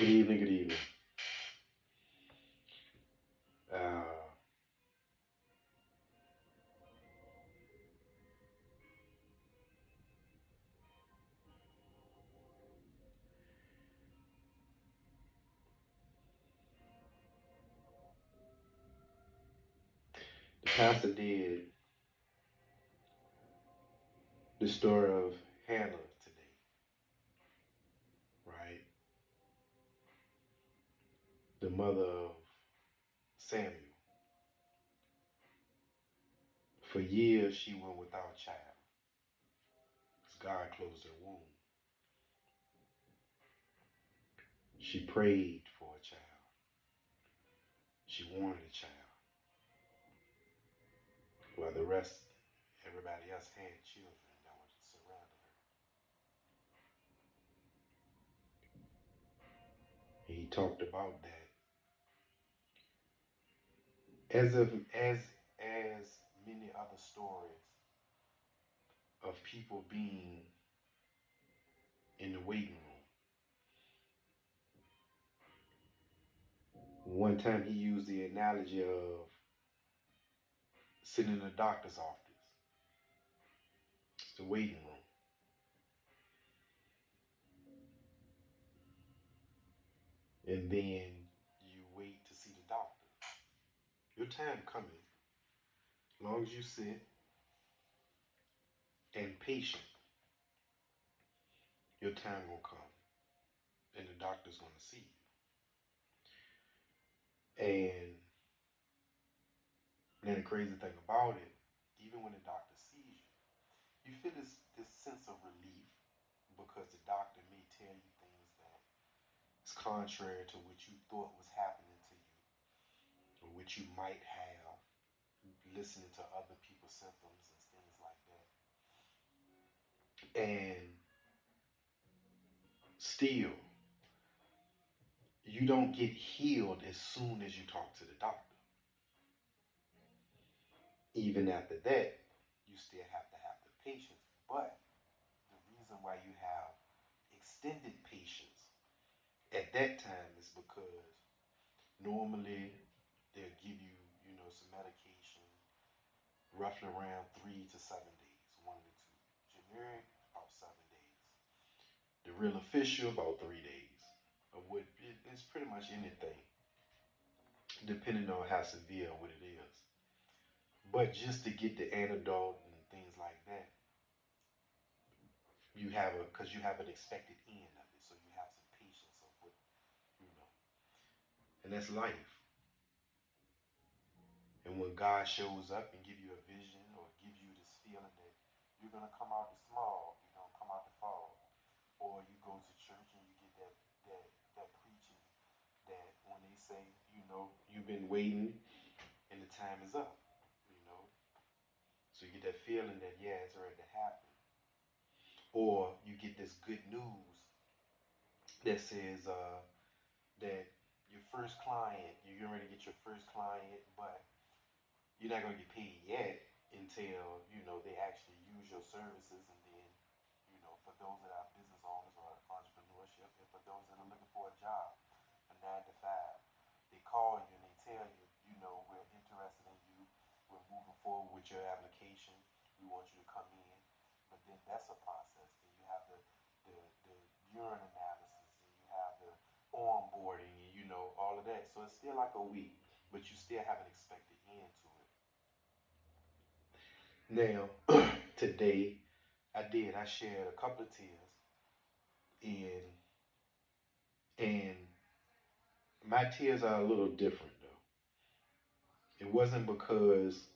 Good evening, good evening. Uh, the pastor did the story of Hannah today, right? The mother of Samuel. For years, she went without a child because God closed her womb. She prayed for a child. She wanted a child. While the rest, everybody else had children that were surrounding her. He talked about that as of as many other stories of people being in the waiting room. One time he used the analogy of sitting in a doctor's office. It's the waiting room. And then you wait to see the doctor. Your time coming. As long as you sit and patient, your time will come. And the doctor's gonna see you. And then the crazy thing about it, even when the doctor sees you, you feel this sense of relief because the doctor may tell you things that is contrary to what you thought was happening to you or what you might have listening to other people's symptoms and things like that. And still, you don't get healed as soon as you talk to the doctor. Even after that, you still have to have the patience. But the reason why you have extended patience at that time is because normally they'll give you, some medication roughly around 3 to 7 days, one of the two. Generic, about 7 days. The real official, about 3 days. Of what it's pretty much anything, depending on how severe what it is. But just to get the antidote and things like that, because you have an expected end of it, so you have some patience of what you know, and that's life. And when God shows up and give you a vision or gives you this feeling that you're gonna come out the small, you're gonna come out the fall, or you go to church and you get that preaching that when they say, you've been waiting and the time is up, you know. So you get that feeling that yeah, it's ready to happen. Or you get this good news that says that your first client, you're getting ready to get your first client, but you're not gonna get paid yet until they actually use your services, and then for those that are business owners or entrepreneurship, and for those that are looking for a job, a 9 to 5, they call you and they tell you, we're interested in you, we're moving forward with your application, we want you to come in, but then that's a process. Then you have the urine analysis, and you have the onboarding, and all of that. So it's still like a week, but you still have an expected end to it. Now, today, I shared a couple of tears, and and my tears are a little different though. It wasn't because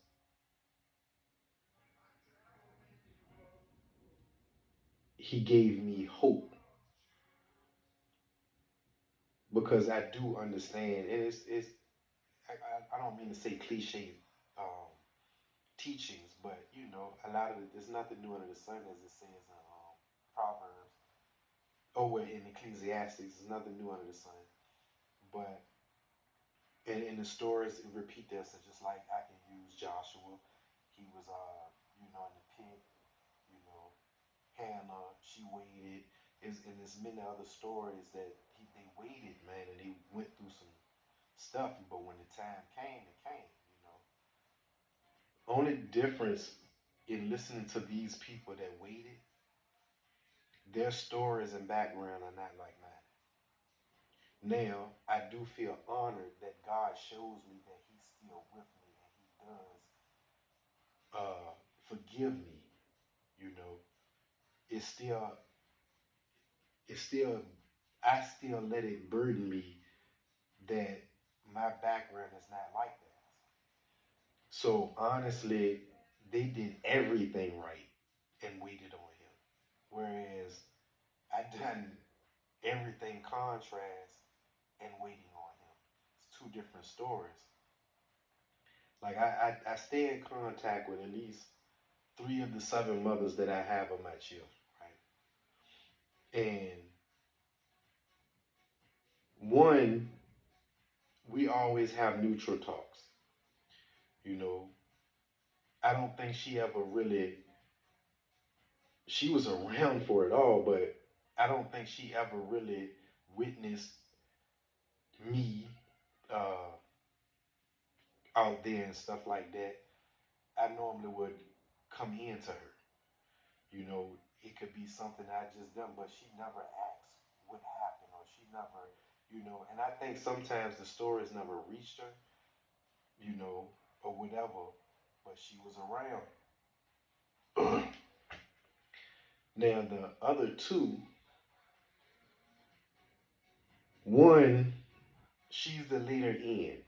he gave me hope, because I do understand, and it's I don't mean to say cliche um, teachings, but a lot of it, there's nothing new under the sun, as it says in Proverbs. Oh, well, in Ecclesiastes, there's nothing new under the sun. But in the stories, it repeat this, just like I can use Joshua. He was, in the pit. You know, Hannah, she waited. And there's many other stories that they waited, man, and they went through some stuff. But when the time came, it came. Only difference in listening to these people that waited, their stories and background are not like mine. Now, I do feel honored that God shows me that He's still with me and He does forgive me. You know, it's still, it's still, I still let it burden me that my background is not like that. So honestly, they did everything right and waited on Him, whereas I done everything contrast and waiting on Him. It's two different stories. Like I stay in contact with at least three of the seven mothers that I have of my children, right? And one, we always have neutral talks. You know, I don't think she ever really, she was around for it all, but I don't think she ever really witnessed me uh, out there and stuff like that. I normally would come into her. You know, it could be something I just done, but she never asks what happened, or she never, and I think sometimes the stories never reached her, or whatever, but she was around. Now, the other two, one, she's the leader in,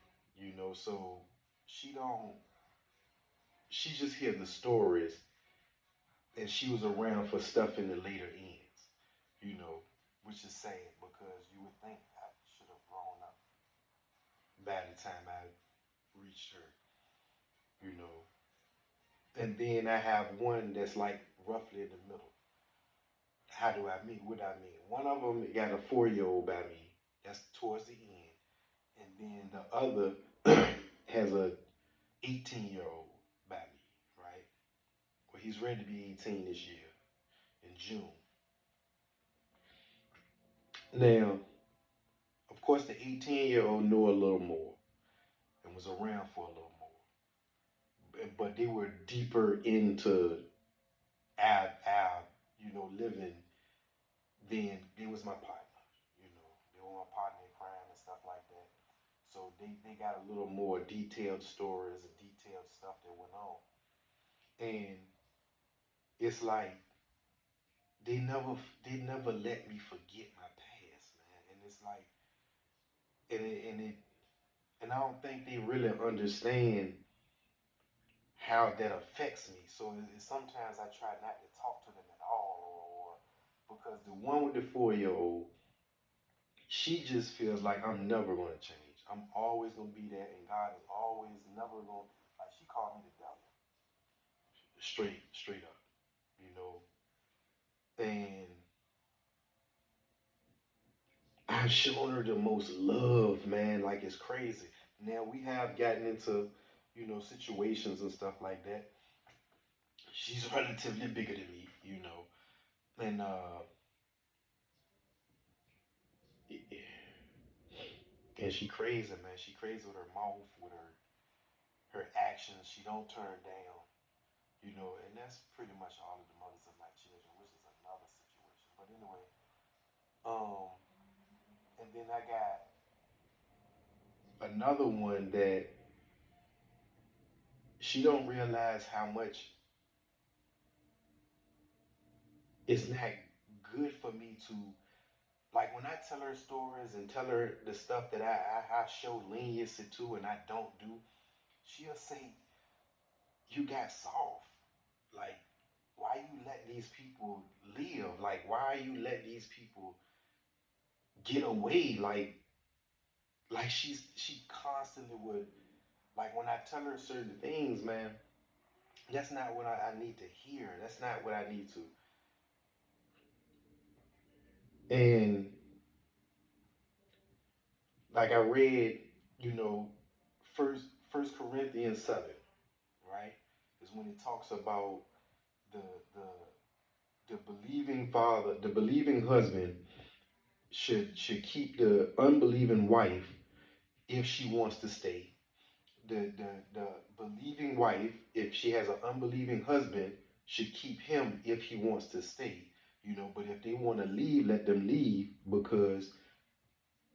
so she don't, she just hear the stories, and she was around for stuff in the later ends, you know, which is sad because you would think I should have grown up by the time I reached her, you know. And then I have one that's like roughly in the middle. How do I mean? What I mean? One of them got a 4-year old by me. That's towards the end, and then the other has a 18-year old by me, right? Well, he's ready to be 18 this year in June. Now, of course, the 18-year old knew a little more and was around for a little more, but they were deeper into our living than they was my partner. They were my partner in crime and stuff like that. So they got a little more detailed stories and detailed stuff that went on. And it's like they never let me forget my past, man. And it's like and and I don't think they really understand how that affects me. So sometimes I try not to talk to them at all, or because the one with the 4-year old, she just feels like I'm never gonna change. I'm always gonna be there, and God is always never gonna, like, she called me the devil, straight up, you know. And I've shown her the most love, man. Like, it's crazy. Now we have gotten into situations and stuff like that. She's relatively bigger than me, and and she crazy, man. She crazy with her mouth, with her actions. She don't turn down, and that's pretty much all of the mothers of my children, which is another situation. But anyway, um, and then I got another one that she don't realize how much it's not good for me to, like, when I tell her stories and tell her the stuff that I show leniency to and I don't do, she'll say, "You got soft. Like, why you let these people live? Like, why you let these people get away? Like she constantly would, like, when I tell her certain things, man, that's not what I need to hear. That's not what I need to. And like I read, you know, First Corinthians 7, right? Is when it talks about the the the believing father, the believing husband should keep the unbelieving wife if she wants to stay. The believing wife, if she has an unbelieving husband, should keep him if he wants to stay. But if they want to leave, let them leave, because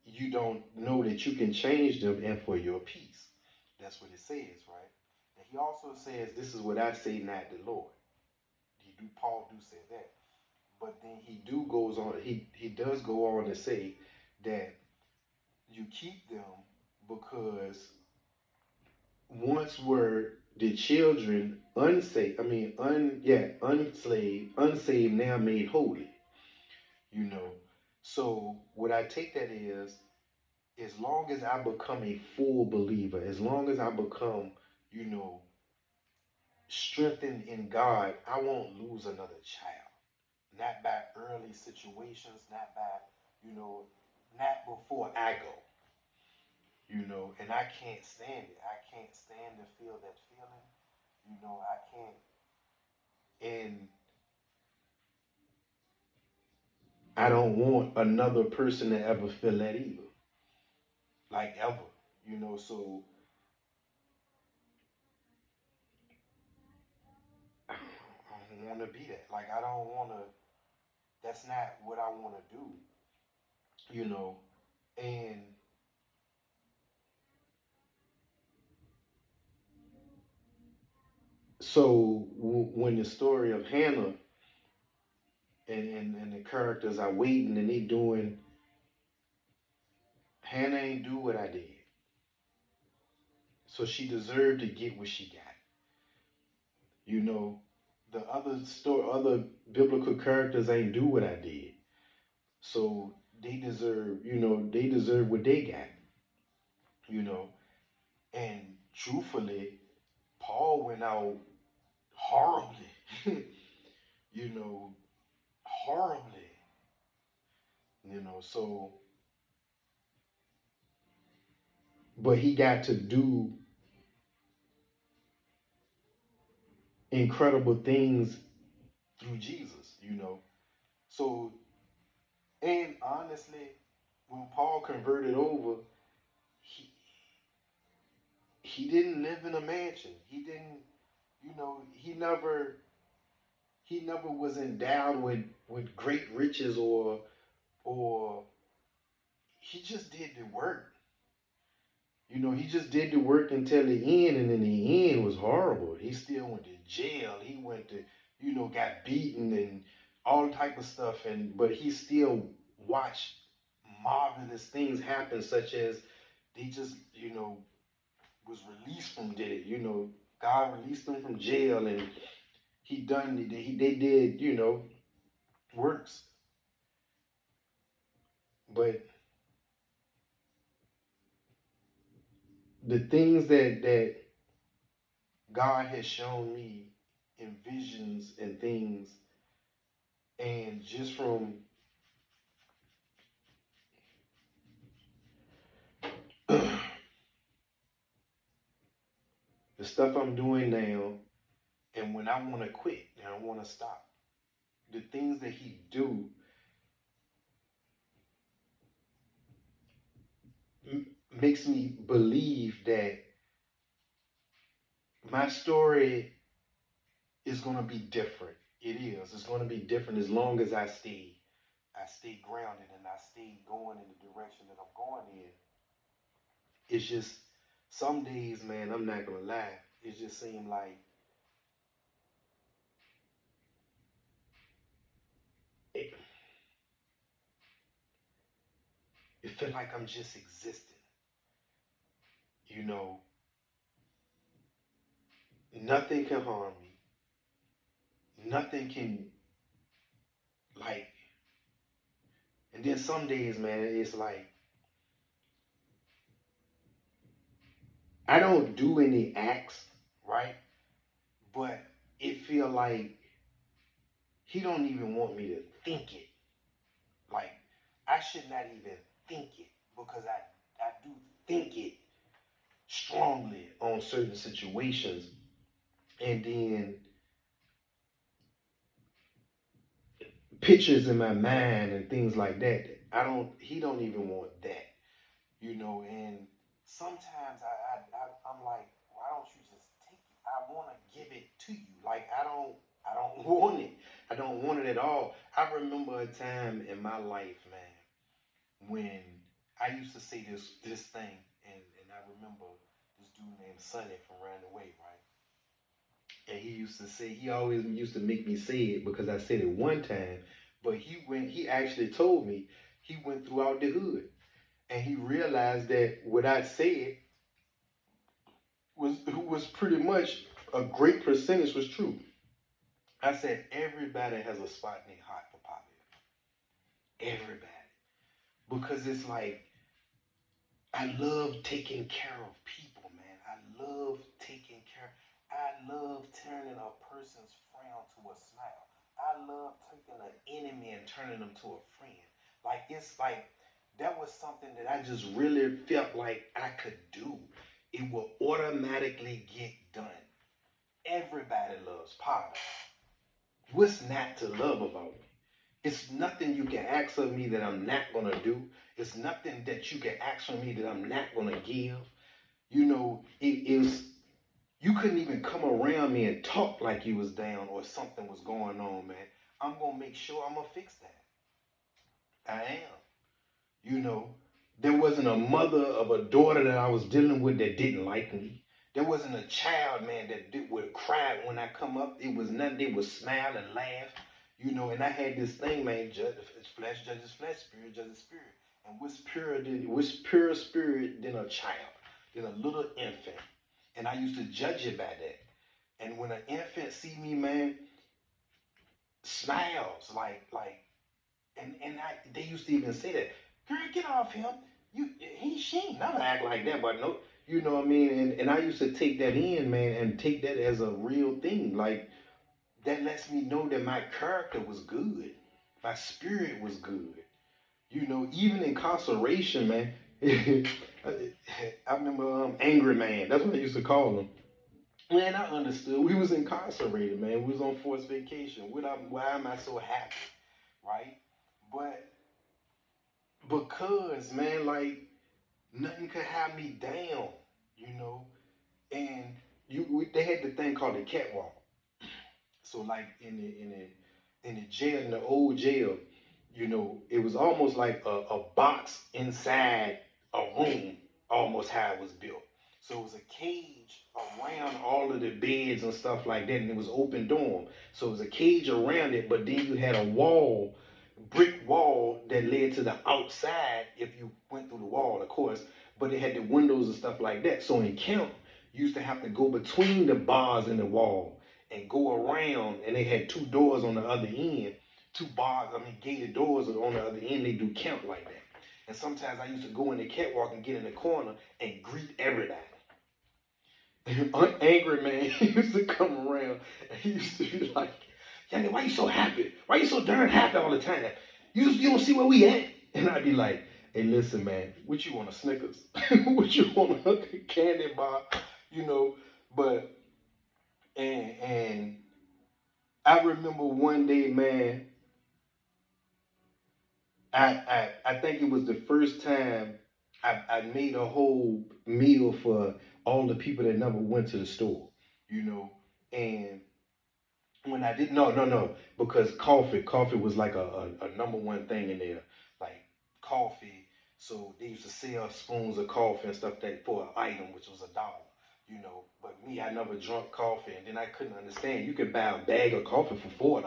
you don't know that you can change them and for your peace. That's what it says, right? And he also says, "This is what I say, not the Lord." Paul do say that. But then he does go on to say that you keep them because once were the children unsaved, unsaved, now made holy, you know. So what I take that is, as long as I become a full believer, as long as I become, you know, strengthened in God, I won't lose another child. Not by early situations, not by, you know, not before I go, and I can't stand it. I can't stand to feel that feeling, I can't. And I don't want another person to ever feel that either, like ever, so I don't want to be that. Like, I don't want to, that's not what I want to do, you know. And so when the story of Hannah and the characters are waiting and they doing, Hannah ain't do what I did. So she deserved to get what she got. You know, the other biblical characters ain't do what I did. So they deserve what they got, you know. And truthfully, Paul went out horribly, you know, horribly, so but he got to do incredible things through Jesus, So, and honestly, when Paul converted over, he he didn't live in a mansion. He didn't, he never was endowed with great riches, or he just did the work. He just did the work until the end, and in the end was horrible. He still went to jail. He went to, got beaten and all type of stuff, and but he still watched marvelous things happen, such as they just, was released from jail. God released him from jail, and they did, works. But the things that God has shown me in visions and things, and just from the stuff I'm doing now, and when I want to quit and I want to stop, the things that He do makes me believe that my story is going to be different. It is. It's going to be different as long as I stay grounded and I stay going in the direction that I'm going in. It's just some days, man, I'm not gonna lie. It just seemed like it, it felt like I'm just existing. You know, nothing can harm me. Nothing can, like. And then some days, man, it's like I don't do any acts, right? But it feel like he don't even want me to think it. Like, I should not even think it, because I do think it strongly on certain situations, and then pictures in my mind and things like that. he don't even want that, and sometimes I'm like, why don't you just take it? I want to give it to you. Like, I don't want it. I don't want it at all. I remember a time in my life, man, when I used to say this thing, and I remember this dude named Sonny from Round the Way, right? And he used to say, he always used to make me say it because I said it one time, but he actually told me he went throughout the hood and he realized that what I said was pretty much a great percentage was true. I said everybody has a spot in their heart for popular. Everybody. Because it's like I love taking care of people, man. I love taking care. I love turning a person's frown to a smile. I love taking an enemy and turning them to a friend. Like it's like that was something that I just really felt like I could do. It will automatically get done. Everybody loves Potter. What's not to love about me? It's nothing you can ask of me that I'm not gonna do. It's nothing that you can ask from me that I'm not gonna give. It is you couldn't even come around me and talk like you was down or something was going on, man. I'm gonna make sure I'm gonna fix that. I am. You know, there wasn't a mother of a daughter that I was dealing with that didn't like me. There wasn't a child, man, would cry when I come up. It was nothing. They would smile and laugh, And I had this thing, man. Flesh judges flesh, spirit judges spirit. And what's purer spirit than a child, than a little infant? And I used to judge it by that. And when an infant see me, man, smiles they used to even say that, girl, get off him. She ain't never act like that, but no, you know what I mean. And I used to take that in, man, and take that as a real thing. Like that lets me know that my character was good, my spirit was good. Even incarceration, man. I remember Angry Man. That's what I used to call him. Man, I understood. We was incarcerated, man. We was on forced vacation. Why am I so happy, right? But because, man, like nothing could have me down, you know. And they had the thing called the catwalk. So like in the jail, in the old jail, it was almost like a box inside a room, almost how it was built. So it was a cage around all of the beds and stuff like that, and it was open dorm. So it was a cage around it, but then you had a wall, brick wall that led to the outside if you went through the wall, of course. But it had the windows and stuff like that. So in camp, you used to have to go between the bars in the wall and go around, and they had two doors on the other end, two bars, gated doors on the other end. They do camp like that. And sometimes I used to go in the catwalk and get in the corner and greet everybody. Angry Man, he used to come around and he used to be like, Yanni, why you so happy? Why you so darn happy all the time? You don't see where we at? And I'd be like, hey, listen, man, what you want, a Snickers? What you want, a candy bar? You know, but, and I remember one day, man, I think it was the first time I made a whole meal for all the people that never went to the store, you know, and when I did, no, because coffee was like a number one thing in there, like coffee. So they used to sell spoons of coffee and stuff that for an item, which was $1. But me, I never drunk coffee, and then I couldn't understand. You could buy a bag of coffee for $4,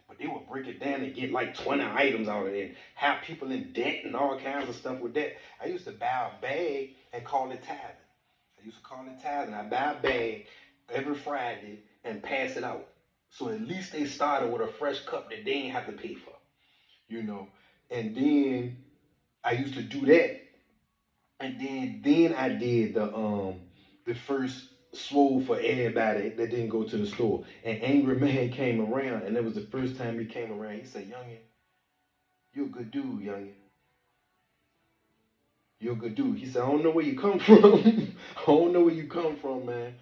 but they would break it down and get like 20 items out of it, and have people in debt and all kinds of stuff with that. I used to buy a bag and call it tithing. I used to call it tithing. I buy a bag every Friday and pass it out. So at least they started with a fresh cup that they ain't have to pay for, you know. And then I used to do that, and then I did the first swole for everybody that didn't go to the store. And Angry Man came around, and it was the first time he came around. He said, "Youngin, you're a good dude, youngin. You're a good dude." He said, "I don't know where you come from. I don't know where you come from, man.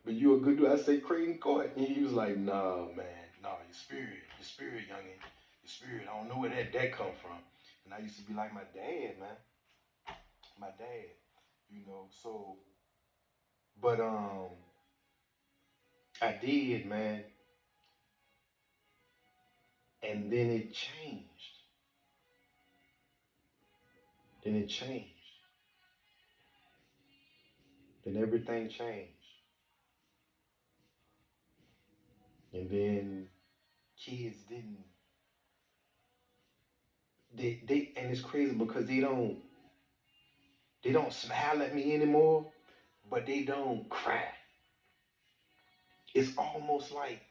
But you're a good dude." I said, "Creighton Court," and he was like, "Nah, man, nah, your spirit, youngin, your spirit. I don't know where that come from." And I used to be like my dad, man. My dad, So, but I did, man, and then it changed. Then it changed. Then everything changed. And then kids didn't they and it's crazy because they don't smile at me anymore, but they don't cry. It's almost like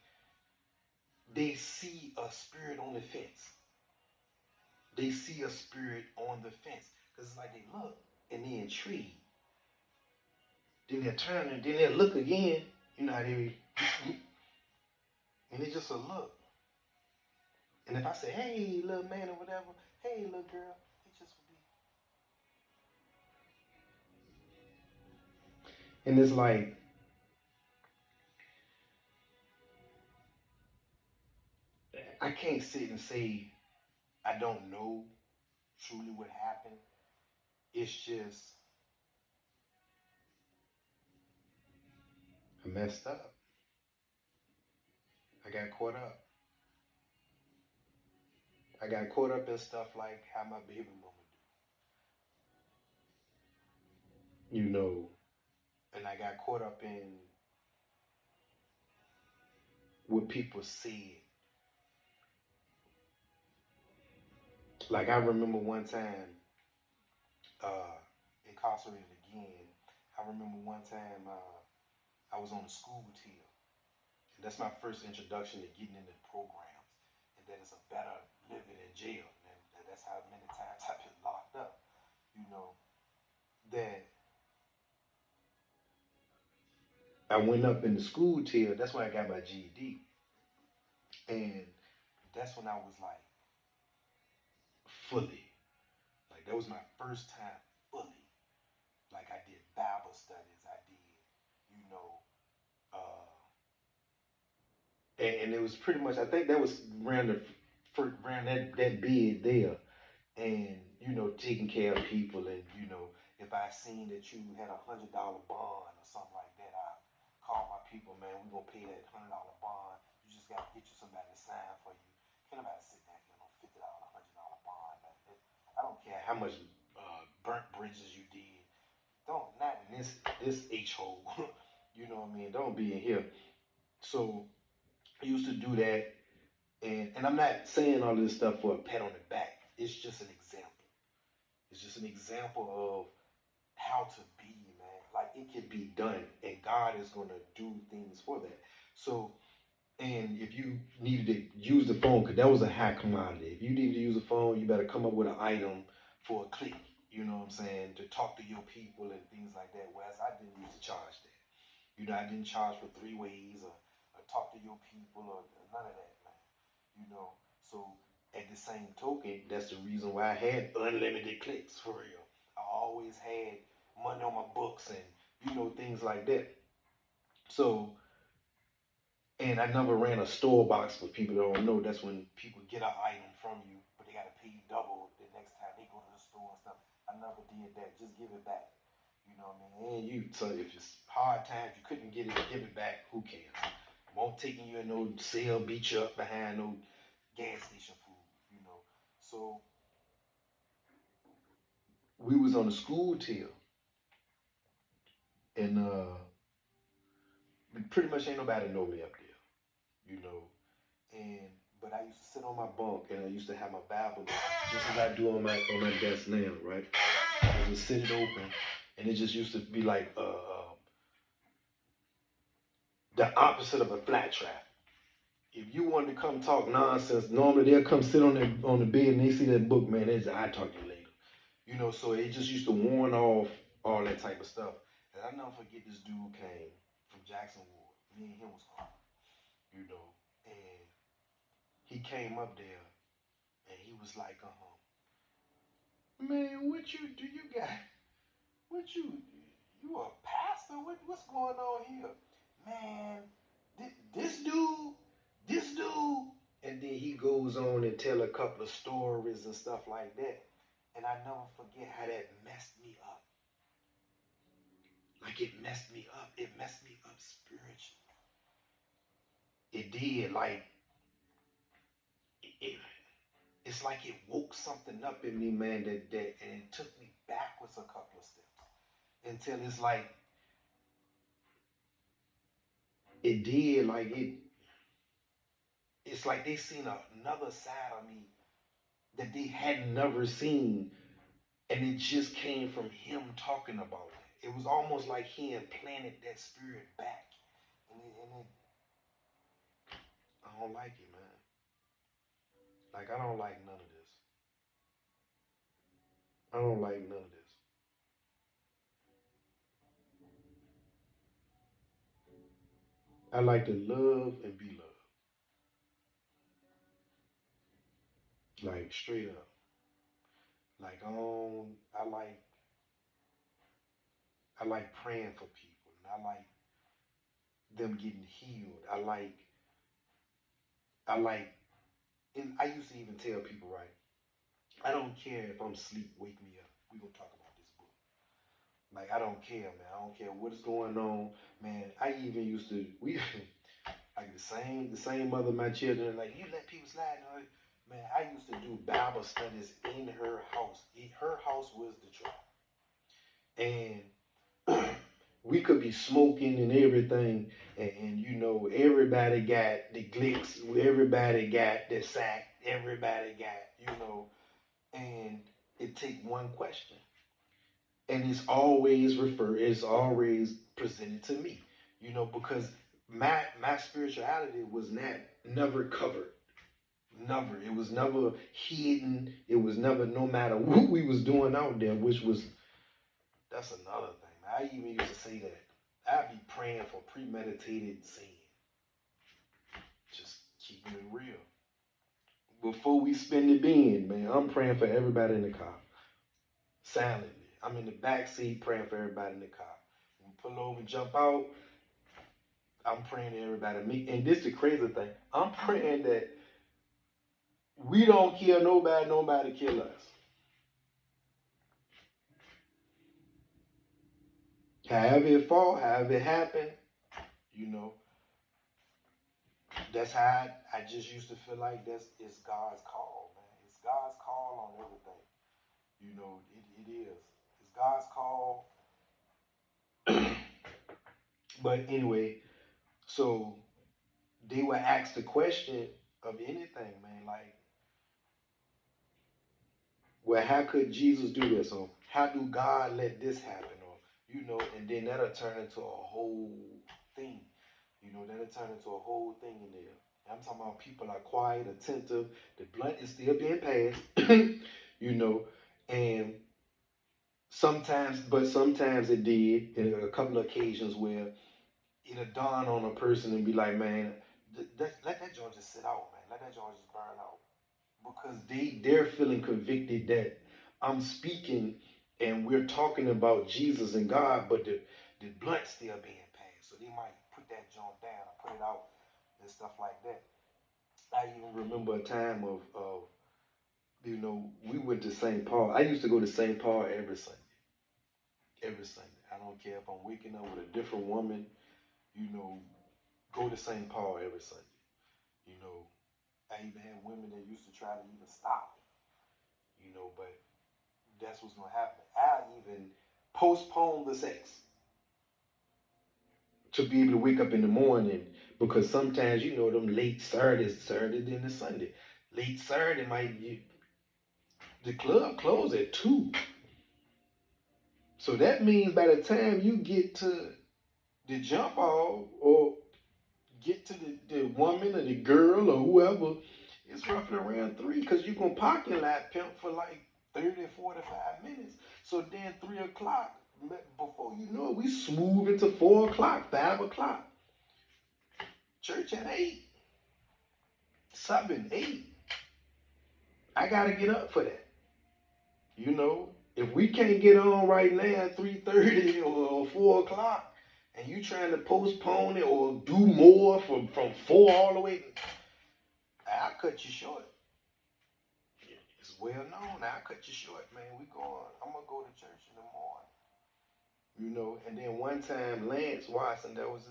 they see a spirit on the fence. They see a spirit on the fence. Because it's like they look and they're intrigued. Then they turn and then they look again. You know how they and it's just a look. And if I say, hey, little man or whatever, hey, little girl, it just would be. And it's like, I can't sit and say I don't know truly what happened. It's just, I messed up. I got caught up. I got caught up in stuff like how my baby mama do, and I got caught up in what people said. Like I remember one time, incarcerated again. I remember one time I was on the school tier, and that's my first introduction to getting into programs, and that it's a better living in jail, and that's how many times I've been locked up. You know that I went up in the school tier. That's when I got my GED, and that's when I was like fully, like that was my first time fully. Like I did Bible studies, I did, you know, and it was pretty much. I think that was around the around that bid there, and taking care of people, and if I seen that you had $100 bond or something like that, I call my people, man. We gonna pay that $100 bond. You just gotta get you somebody to sign for you. Can't nobody sit down here on $50, $100 bond, man. I don't care how much burnt bridges you did. Don't not in this H hole. You know what I mean? Don't be in here. So I used to do that, and I'm not saying all this stuff for a pat on the back. It's just an example. It's just an example of how to be, man. Like it can be done, and God is gonna do things for that. So, and if you needed to use the phone, because that was a high commodity. If you needed to use a phone, you better come up with an item for a click. You know what I'm saying? To talk to your people and things like that. Whereas I didn't used to charge that. I didn't charge for three ways or talk to your people or none of that, man. So at the same token, that's the reason why I had unlimited clicks for real. I always had money on my books and things like that. So, and I never ran a store box for people that don't know. That's when people get an item from you, but they gotta pay you double the next time they go to the store and stuff. I never did that. Just give it back. You know what I mean? And so if it's hard times, you couldn't get it, give it back. Who cares? Won't taking you in no sale, beat you up behind no gas station food. So we was on the school tier, and pretty much ain't nobody know me up there. And but I used to sit on my bunk and I used to have my Bible just as I do on my desk now, right? I just sit it open, and it just used to be like the opposite of a flat trap. If you wanted to come talk nonsense, normally they'll come sit on the bed and they see that book, man. They say, "I talk to you later." So it just used to warn off all that type of stuff. And I never forget this dude came from Jackson Ward. Me and him was cool, and he came up there and he was like, man, what you do? You got what you a pastor? What's going on here, man? This dude, this dude. And then he goes on and tell a couple of stories and stuff like that. And I never forget how that messed me up. Like it messed me up. It messed me up spiritually. It did. Like it, it's like it woke something up in me, man, that and it took me backwards a couple of steps until it's like it did. Like it's like they seen another side of me that they had never seen, and it just came from him talking about it. It was almost like he implanted that spirit back, and I don't like it, man. Like I don't like none of this. I don't like none of this. I like to love and be loved, like straight up. Like I like praying for people, and I like them getting healed. I like, and I used to even tell people, right? I don't care if I'm asleep, wake me up. We gonna talk about this book. Like I don't care, man. I don't care what is going on, man. I even used to we like the same mother of my children. Like you let people slide, on. Man. I used to do Bible studies in her house. Her house was the trial, and we could be smoking and everything, and you know everybody got the glicks, everybody got the sack, everybody got and it take one question, and it's always presented to me, because my spirituality was not never covered, never. It was never hidden. It was never, no matter what we was doing out there, which was that's another thing. I even used to say that I'd be praying for premeditated sin, just keeping it real. Before we spin the bean, man, I'm praying for everybody in the car silently. I'm in the back seat praying for everybody in the car. When we pull over, jump out, I'm praying to everybody. Me, and this is the crazy thing. I'm praying that we don't kill nobody, nobody kill us. However it fall, however it happen, you know, that's how I just used to feel like it's God's call, man. It's God's call on everything. It is. It's God's call. But anyway, so they were asked the question of anything, man, like, well, how could Jesus do this? Or how do God let this happen? Or, and then that'll turn into a whole thing. That'll turn into a whole thing in there. I'm talking about people are quiet, attentive. The blunt is still being passed, you know, and sometimes it did in a couple of occasions where it'll dawn on a person and be like, man, let that joint just sit out, man. Let that joint just burn out. Because they're feeling convicted that I'm speaking and we're talking about Jesus and God, but the blunt still being passed. So they might put that joint down or put it out and stuff like that. I even remember a time of we went to St. Paul. I used to go to St. Paul every Sunday. Every Sunday. I don't care if I'm waking up with a different woman, you know, go to St. Paul every Sunday. You know, I even had women that used to try to even stop me, but that's what's gonna happen. I even postpone the sex to be able to wake up in the morning because sometimes them late Saturday into Sunday. Late Saturday the club close at 2. So that means by the time you get to the jump off or get to the woman or the girl or whoever, it's roughly around 3 because you can parking lot pimp for like 30, 45 minutes. So then 3 o'clock, before you know it, we smooth into 4 o'clock, 5 o'clock. Church at 8, 7, 8. I got to get up for that. If we can't get on right now at 3:30 or 4 o'clock, and you trying to postpone it or do more from 4 all the way, I'll cut you short. It's well known. I'll cut you short, man. I'm gonna go to church in the morning. And then one time, Lance Watson, that was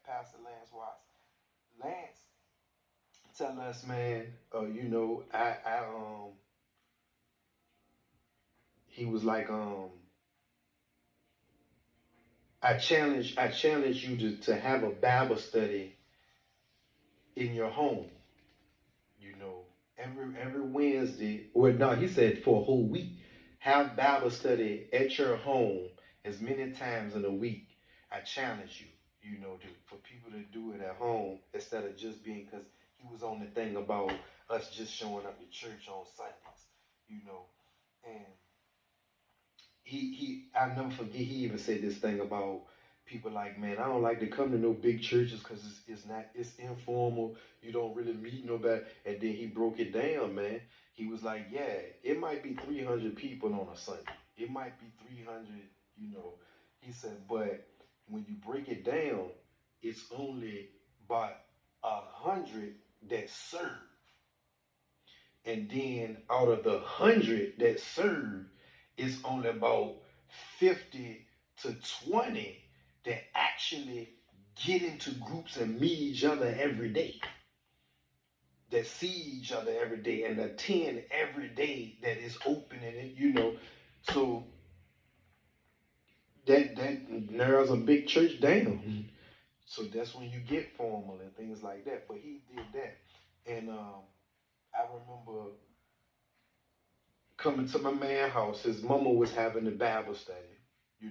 Pastor Lance Watson. Lance tell us, man, he was like, I challenge you to have a Bible study in your home. You know, every Wednesday, or no, he said for a whole week, have Bible study at your home as many times in a week. I challenge you, for people to do it at home instead of just being, because he was on the thing about us just showing up to church on Sundays, and I'll never forget, he even said this thing about people like, man, I don't like to come to no big churches because it's informal. You don't really meet nobody. And then he broke it down, man. He was like, yeah, it might be 300 people on a Sunday. It might be 300, you know. He said, but when you break it down, it's only about 100 that serve. And then out of the 100 that serve, it's only about 50 to 20 that actually get into groups and meet each other every day, that see each other every day and attend every day that is open, and so that narrows a big church down. So that's when you get formal and things like that. But he did that, and I remember coming to my man house. His mama was having a Bible study,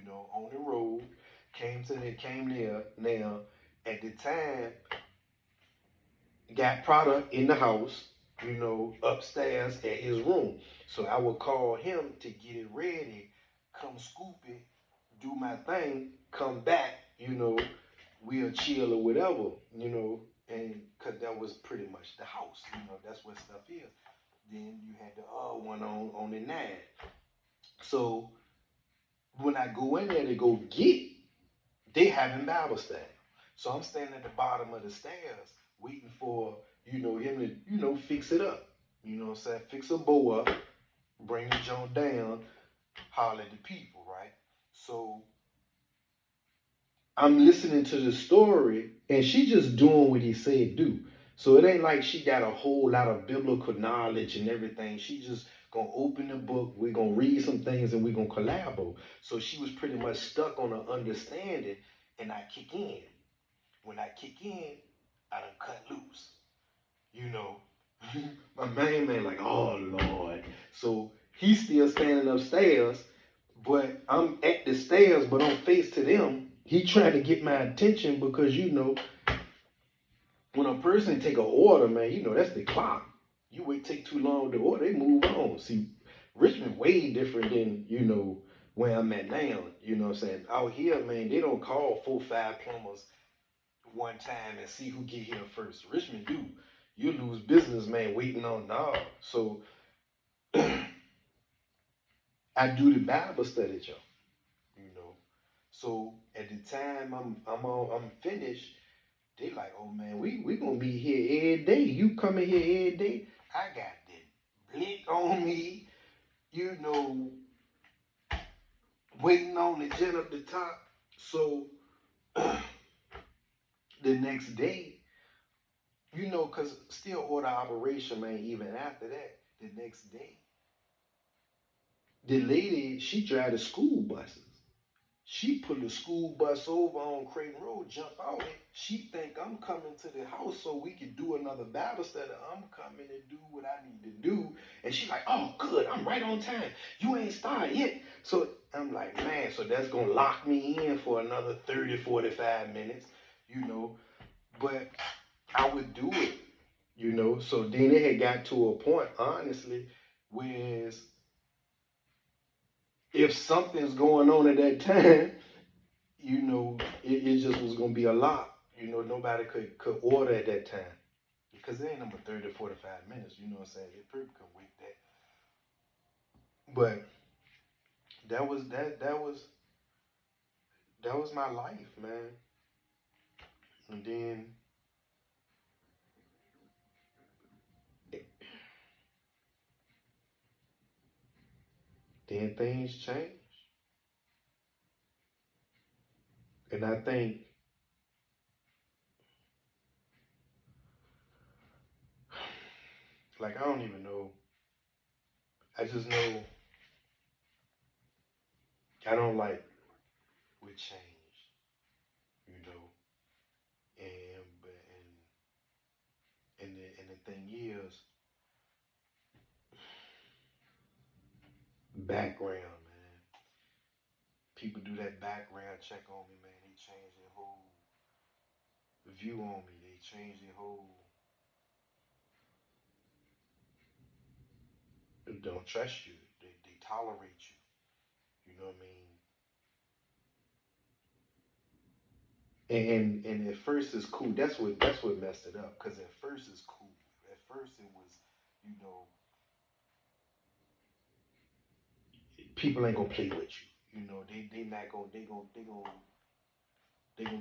on the road. Came there. Now, at the time, got product in the house, upstairs at his room. So I would call him to get it ready, come scoop it, do my thing, come back, we'll chill or whatever, and because that was pretty much the house, that's what stuff is. Then you had the other one on the nine. So when I go in there to go get, they having Bible study. So I'm standing at the bottom of the stairs waiting for, him to, fix it up. You know what I'm saying? Fix a bow up, bring the joint down, holler at the people, right? So I'm listening to the story and she just doing what he said do. So it ain't like she got a whole lot of biblical knowledge and everything. She just gonna open the book, we're gonna read some things and we're gonna collaborate. So she was pretty much stuck on her understanding, and I kick in. When I kick in, I done cut loose. You know, my main man like, oh Lord. So he's still standing upstairs, but I'm at the stairs, but I'm face to them. He trying to get my attention because when a person take an order, man, that's the clock. You wait take too long to order, they move on. See, Richmond way different than where I'm at now. You know what I'm saying? Out here, man, they don't call 4, 5 plumbers one time and see who get here first. Richmond do. You lose business, man, waiting on dog. So I do the Bible study, y'all. You know. So at the time I'm finished, they like, oh man, we gonna be here every day. You coming here every day? I got that blick on me, you know, waiting on the gen up the top. So the next day, cause still order operation, man. Even after that, the next day, the lady she drive the school buses. She pulled the school bus over on Creighton Road, jump out. She think I'm coming to the house so we can do another Bible study. I'm coming to do what I need to do. And she like, oh, good, I'm right on time. You ain't started yet. So I'm like, man, so that's going to lock me in for another 30, 45 minutes, you know. But I would do it, So then it had got to a point, honestly, where if something's going on at that time, it just was gonna be a lot. Nobody could order at that time because it ain't number 30 to 45 minutes. You know what I'm saying? It people could wait that. But that was my life, man. And then then things change. And I think, like, I don't even know. I just know I don't like with change, you know. And the thing is, background, man. People do that background check on me, man. They change their whole view on me. They change their whole. They don't trust you. They tolerate you. You know what I mean? And at first it's cool. That's what messed it up. Cause at first it's cool. At first it was, you know, people ain't gonna play with you. You know, they not gonna they gonna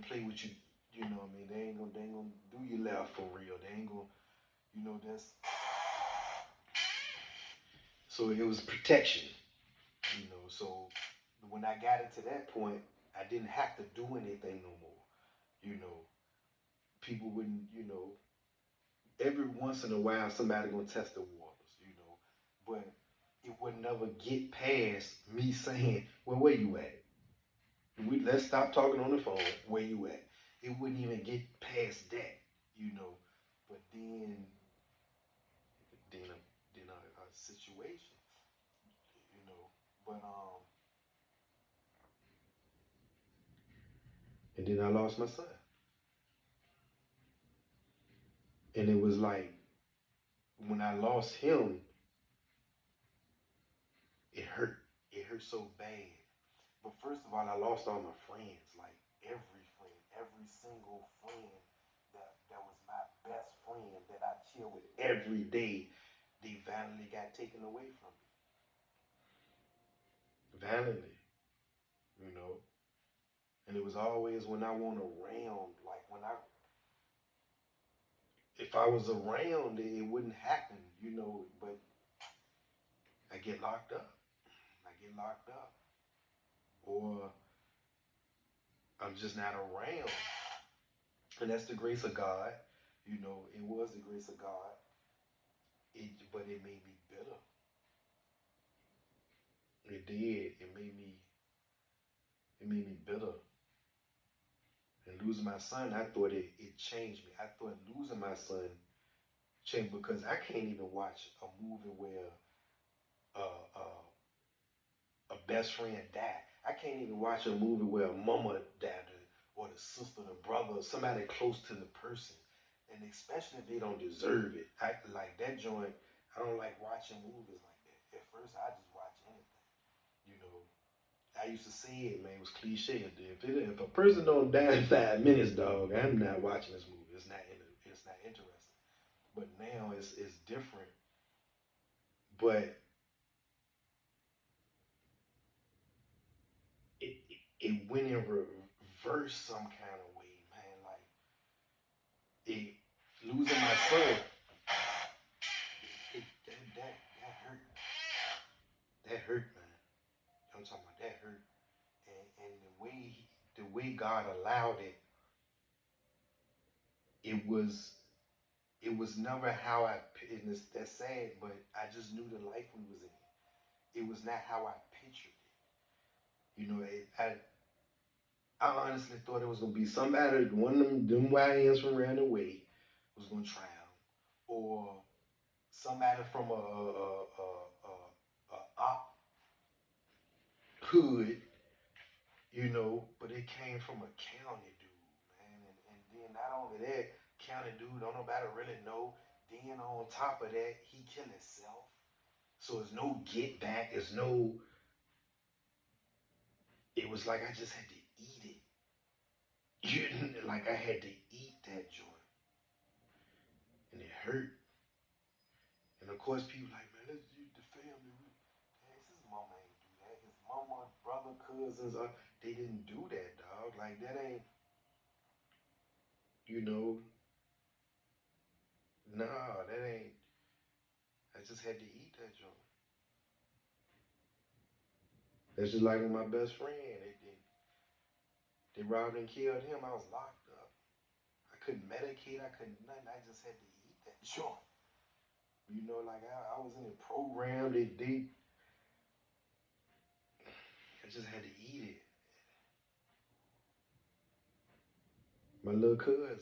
play with you. You know what I mean? They ain't gonna do you left for real. They ain't gonna, you know, that's so it was protection. You know, so when I got it to that point, I didn't have to do anything no more. You know, people wouldn't, you know, every once in a while somebody gonna test the waters, you know, but it would never get past me saying, "Well, where you at? Let's stop talking on the phone. Where you at?" It wouldn't even get past that, you know. But then a situation, you know. But and then I lost my son, and it was like when I lost him, it hurt. It hurt so bad. But first of all, I lost all my friends, like every friend, every single friend that was my best friend that I chill with every day. They violently got taken away from me, violently, you know. And it was always when I want around, like when I, if I was around, it wouldn't happen, you know. But I get locked up. I get locked up, or I'm just not around. And that's the grace of God. You know, it was the grace of God. But it made me bitter. It did. It made me bitter. And losing my son, I thought it changed me. I thought losing my son changed because I can't even watch a movie where uh, uh, a best friend died. I can't even watch a movie where a mama died or the sister, the brother, somebody close to the person. And especially if they don't deserve it. I like that joint. I don't like watching movies like that. At first, I just watch anything. You know, I used to say it, man. It was cliche. If a person don't die in 5 minutes, dog, I'm not watching this movie. It's not interesting. But now it's different. But it went in reverse some kind of way, man. Like it losing my son. That hurt. That hurt, man. I'm talking about that hurt. And the way God allowed it, it was it was never how and it's that's sad, but I just knew the life we was in. It was not how I pictured it. You know, I honestly thought it was gonna be somebody, one of them YNs from around the way was gonna drown, or somebody from a op hood, you know, but it came from a county dude, man, and then not only that, county dude don't nobody really know. Then on top of that, he killed himself. So there's no get back. There's no. It was like I just had to eat it. You like I had to eat that joint, and it hurt. And of course, people like, man, let's use the family. Hey, his mama ain't do that. His mama, brother, cousins, they didn't do that, dog. Like that ain't, you know, nah, that ain't. I just had to eat that joint. That's just like with my best friend. They robbed and killed him. I was locked up. I couldn't medicate. I couldn't nothing. I just had to eat that joint. You know, like I was in a program. I just had to eat it. My little cousin,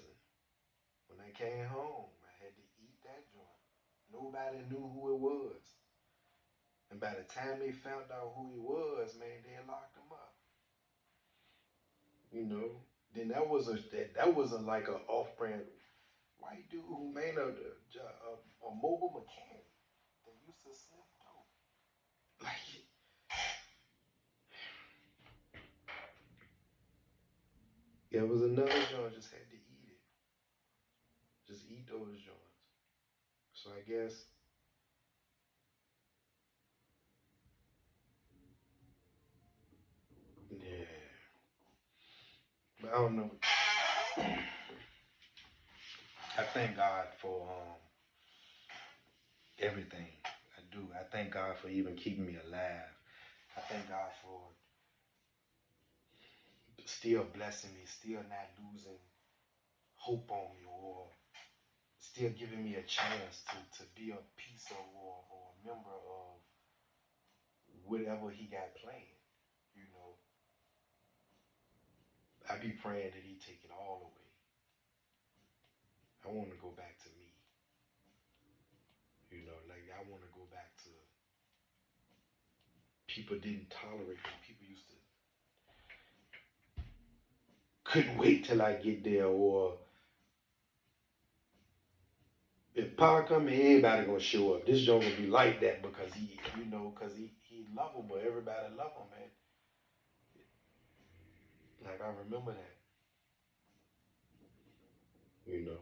when I came home, I had to eat that joint. Nobody knew who it was. And by the time they found out who he was, man, they locked him up. You know. Then that wasn't like a off-brand white dude who made a mobile mechanic that used to sniff dope. Like, yeah, it was another joint. Just had to eat it. Just eat those joints. So I guess, yeah. But I don't know. I thank God for everything. I do. I thank God for even keeping me alive. I thank God for still blessing me, still not losing hope on me, or still giving me a chance to be a piece of or a member of whatever he got planned. You know, I be praying that he take it all away. I want to go back to me. You know, like I want to go back to people didn't tolerate me. People used to couldn't wait till I get there, or if power come, everybody gonna show up. This joint gonna be like that because he lovable. Everybody love him, man. Like I remember that, you know,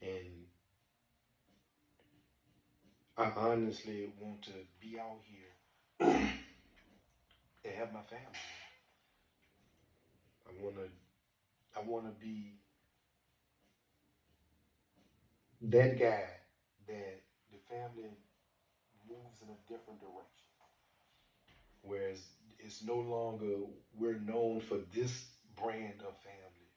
and I honestly want to be out here and help my family. I wanna be that guy that the family moves in a different direction. Whereas it's no longer we're known for this brand of family.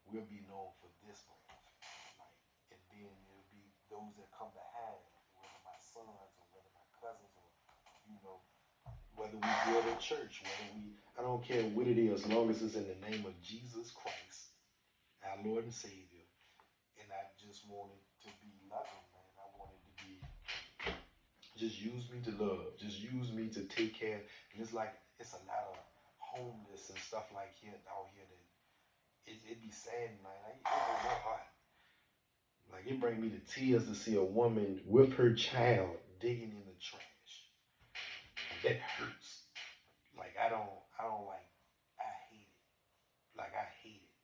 We'll be known for this brand of family. Like, and then it'll be those that come behind, whether my sons or whether my cousins or you know, whether we build a church, whether we I don't care what it is, as long as it's in the name of Jesus Christ, our Lord and Savior. And I just wanted to be loving, man. I wanted to be just use me to love. Just use me to take care. And it's like it's a lot of homeless and stuff like here out here that it be sad, man. It break my heart. Like it bring me to tears to see a woman with her child digging in the trash. That hurts. Like I don't like. I hate it. Like I hate it.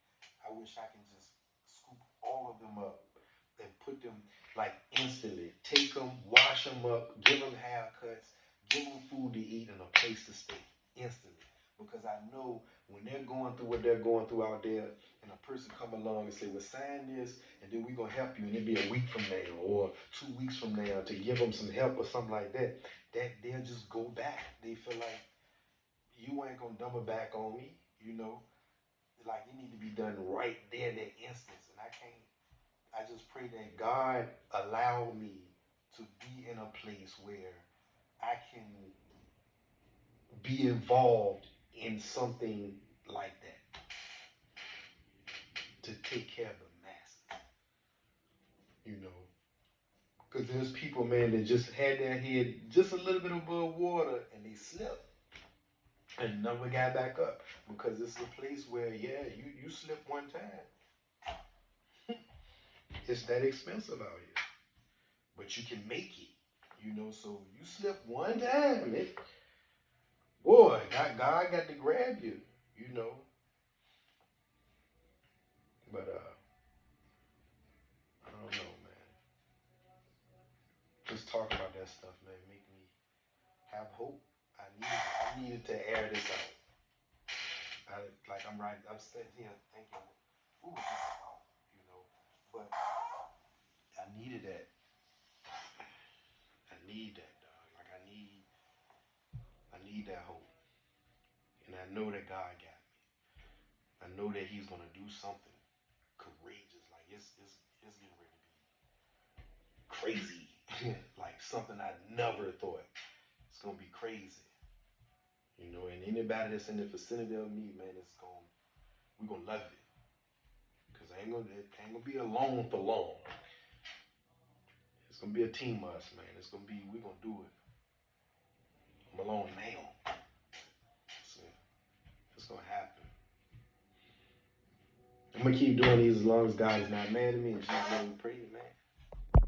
I wish I can just scoop all of them up and put them like instantly. Take them, wash them up, give them haircuts, give them food to eat and a place to stay instantly. Because I know when they're going through what they're going through out there, and a person come along and say, "Well, sign this, and then we're gonna help you," and it'll be a week from now or 2 weeks from now to give them some help or something like that. That they'll just go back. They feel like you ain't gonna double back on me, you know. Like it need to be done right there in that instance, and I can't. I just pray that God allow me to be in a place where I can be involved in something like that to take care of the masses, you know. Because there's people, man, that just had their head just a little bit above water and they slipped and never got back up because it's a place where, yeah, you slip one time, it's that expensive out here, but you can make it, you know. So you slip one time, boy, God got to grab you, you know. But I don't know, man. Just talking about that stuff, man, make me have hope. I needed to air this out. I'm sitting here thinking, who was this about, you know? But I needed that. I need that, dog. Like I need eat that hope. And I know that God got me. I know that He's gonna do something courageous. Like it's getting ready to be crazy. Like something I never thought. It's gonna be crazy. You know, and anybody that's in the vicinity of me, man, we're gonna love it. Cause it ain't gonna be alone for long. It's gonna be a team of us, man. We're gonna do it. I'm alone now. So it's gonna happen. I'm gonna keep doing these as long as God is not mad at me and Jesus name we pray, man.